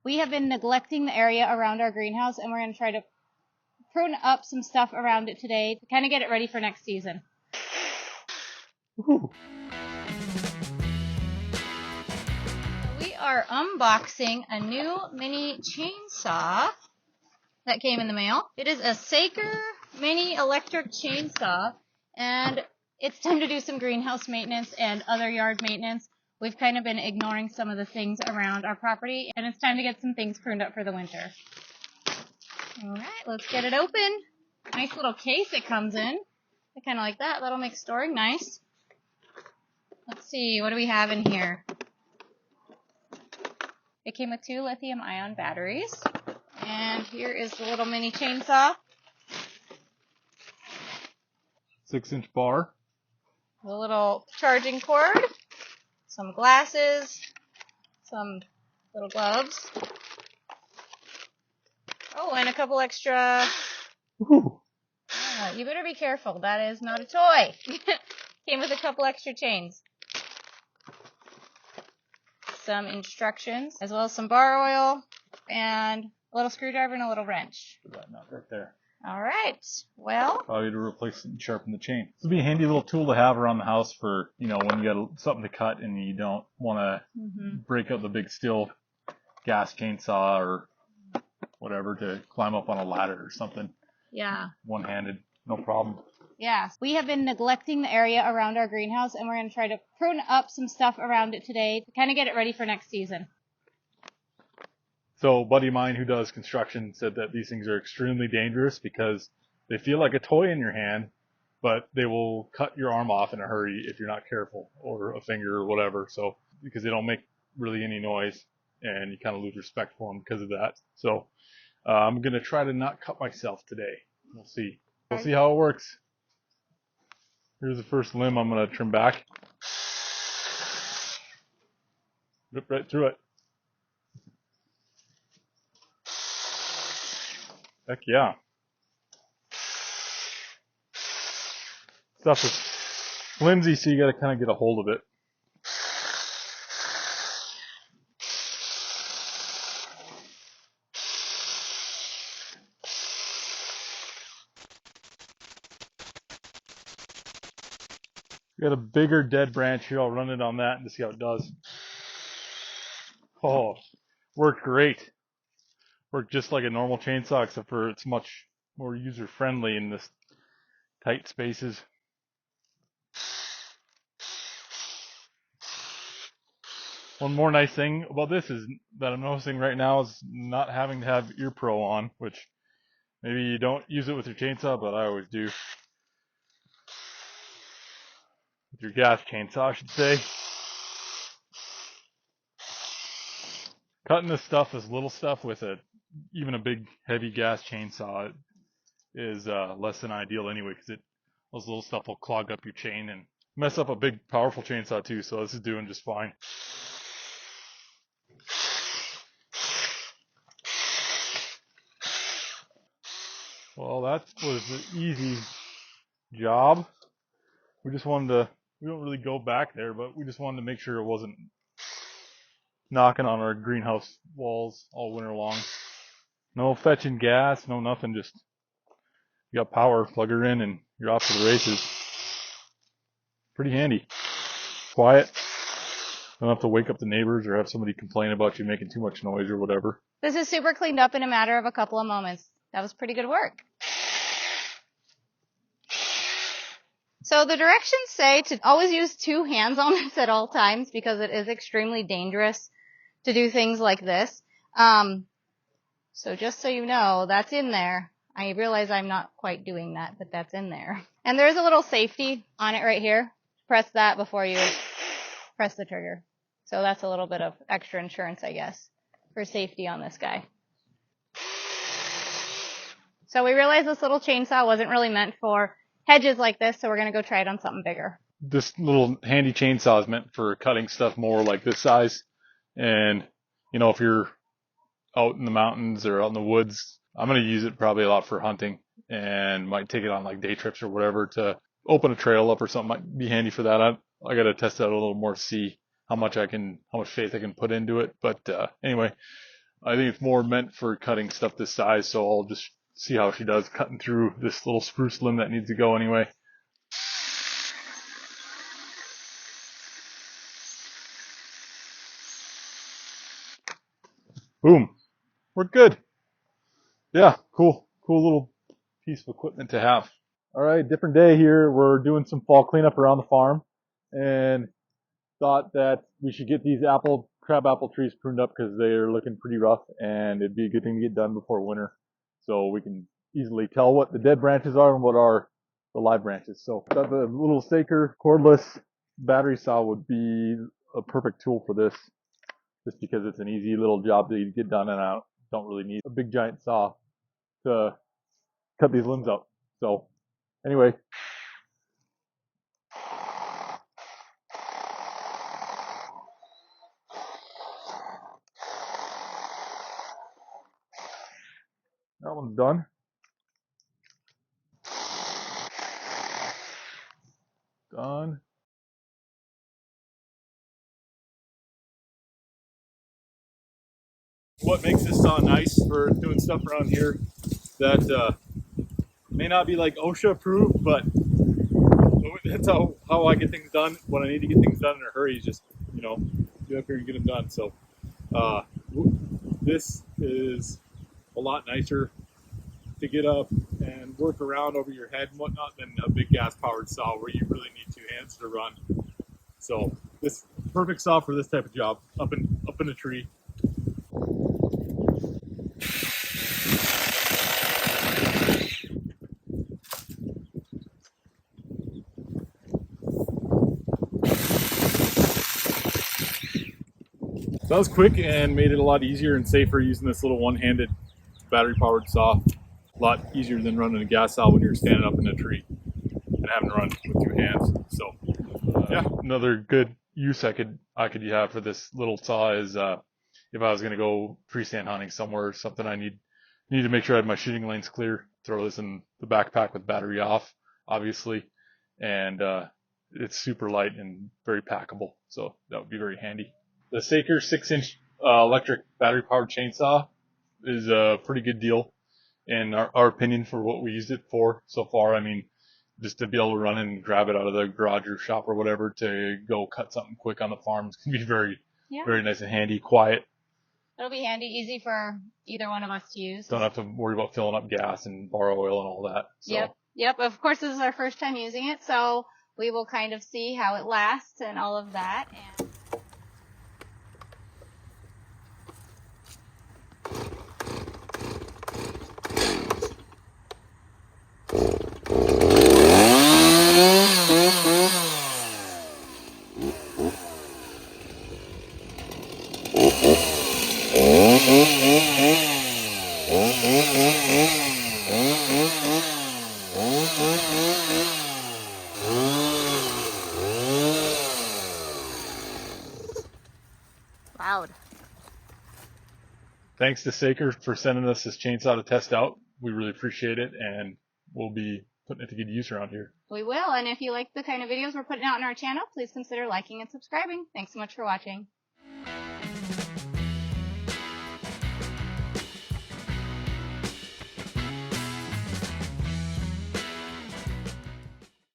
We have been neglecting the area around our greenhouse, and we're going to try to prune up some stuff around it today to kind of get it ready for next season. Woohoo. We are unboxing a new mini chainsaw that came in the mail. It is a Saker mini electric chainsaw, and it's time to do some greenhouse maintenance and other yard maintenance. We've kind of been ignoring some of the things around our property, and it's time to get some things pruned up for the winter. All right, let's get it open. Nice little case it comes in. I kind of like that. That'll make storing nice. Let's see, what do we have in here? It came with 2 lithium-ion batteries. And here is the little mini chainsaw. 6-inch bar. The little charging cord. Some glasses. Some little gloves. Oh, and a couple extra. Woohoo. You better be careful. That is not a toy. Came with a couple extra chains. Some instructions, as well as some bar oil, and a little screwdriver and a little wrench. Put that nut right there. All right. Well, Probably to replace it and sharpen the chain. This would be a handy little tool to have around the house for, when you got something to cut and you don't want to break out the big steel gas chainsaw or whatever to climb up on a ladder or something. yeah. One-handed, no problem. Yeah. We have been neglecting the area around our greenhouse, and we're going to try to prune up some stuff around it today to kind of get it ready for next season. So a buddy of mine who does construction said that these things are extremely dangerous because they feel like a toy in your hand, but they will cut your arm off in a hurry if you're not careful, or a finger or whatever. So because they don't make really any noise, and you kind of lose respect for them because of that. So I'm going to try to not cut myself today. We'll see. We'll see how it works. Here's the first limb I'm going to trim back. Rip right through it. Heck yeah. Stuff is flimsy, so you got to kind of get a hold of it. Got a bigger dead branch here. I'll run it on that and see how it does. Oh, worked great. Worked just like a normal chainsaw, except for it's much more user-friendly in this tight spaces. One more nice thing about this is that I'm noticing right now is not having to have ear pro on, which maybe you don't use it with your chainsaw, but I always do. With your gas chainsaw, I should say. Cutting this stuff, this little stuff, with even a big heavy gas chainsaw is less than ideal anyway, because those little stuff will clog up your chain and mess up a big powerful chainsaw too. So this is doing just fine. Well, that was an easy job. We don't really go back there, but we just wanted to make sure it wasn't knocking on our greenhouse walls all winter long. No fetching gas, no nothing, just you got power, plug her in, and you're off to the races. Pretty handy. Quiet. Don't have to wake up the neighbors or have somebody complain about you making too much noise or whatever. This is super cleaned up in a matter of a couple of moments. That was pretty good work. So the directions say to always use 2 hands on this at all times because it is extremely dangerous to do things like this. So just so you know, that's in there. I realize I'm not quite doing that, but that's in there. And there's a little safety on it right here. Press that before you press the trigger. So that's a little bit of extra insurance, I guess, for safety on this guy. So we realized this little chainsaw wasn't really meant for hedges like this, so we're going to go try it on something bigger. This little handy chainsaw is meant for cutting stuff more like this size. And, if you're out in the mountains or out in the woods, I'm going to use it probably a lot for hunting and might take it on like day trips or whatever to open a trail up or something. Might be handy for that. I got to test it out a little more to see how much faith I can put into it. But anyway, I think it's more meant for cutting stuff this size, so I'll just see how she does cutting through this little spruce limb that needs to go anyway. Boom. We're good. Yeah, cool. Cool little piece of equipment to have. All right, different day here. We're doing some fall cleanup around the farm and thought that we should get these crabapple trees pruned up because they're looking pretty rough and it'd be a good thing to get done before winter so we can easily tell what the dead branches are and what are the live branches. So I thought the little Saker cordless battery saw would be a perfect tool for this just because it's an easy little job to get done and I don't really need a big giant saw to cut these limbs up. So anyway, that one's done. Done. What makes this saw nice for doing stuff around here that may not be like OSHA approved, but that's how I get things done when I need to get things done in a hurry. Is just, you know, get up here and get them done. So this is a lot nicer to get up and work around over your head and whatnot than a big gas powered saw where you really need two hands to run. So this perfect saw for this type of job, up in a tree. So that was quick and made it a lot easier and safer using this little one-handed battery-powered saw. A lot easier than running a gas saw when you're standing up in a tree and having to run with two hands. So yeah, another good use I could have for this little saw is if I was going to go tree stand hunting somewhere, something I need to make sure I have my shooting lanes clear. Throw this in the backpack with battery off, obviously, and it's super light and very packable. So that would be very handy. The Saker 6-inch electric battery-powered chainsaw is a pretty good deal in our opinion for what we used it for so far. I mean, just to be able to run and grab it out of the garage or shop or whatever to go cut something quick on the farms can be very nice and handy, quiet. It'll be handy, easy for either one of us to use. Don't have to worry about filling up gas and borrow oil and all that. So. Yep. Of course, this is our first time using it, so we will kind of see how it lasts and all of that. And loud. Thanks to Saker for sending us this chainsaw to test out. We really appreciate it, and we'll be putting it to good use around here. We will, and if you like the kind of videos we're putting out on our channel, please consider liking and subscribing. Thanks so much for watching.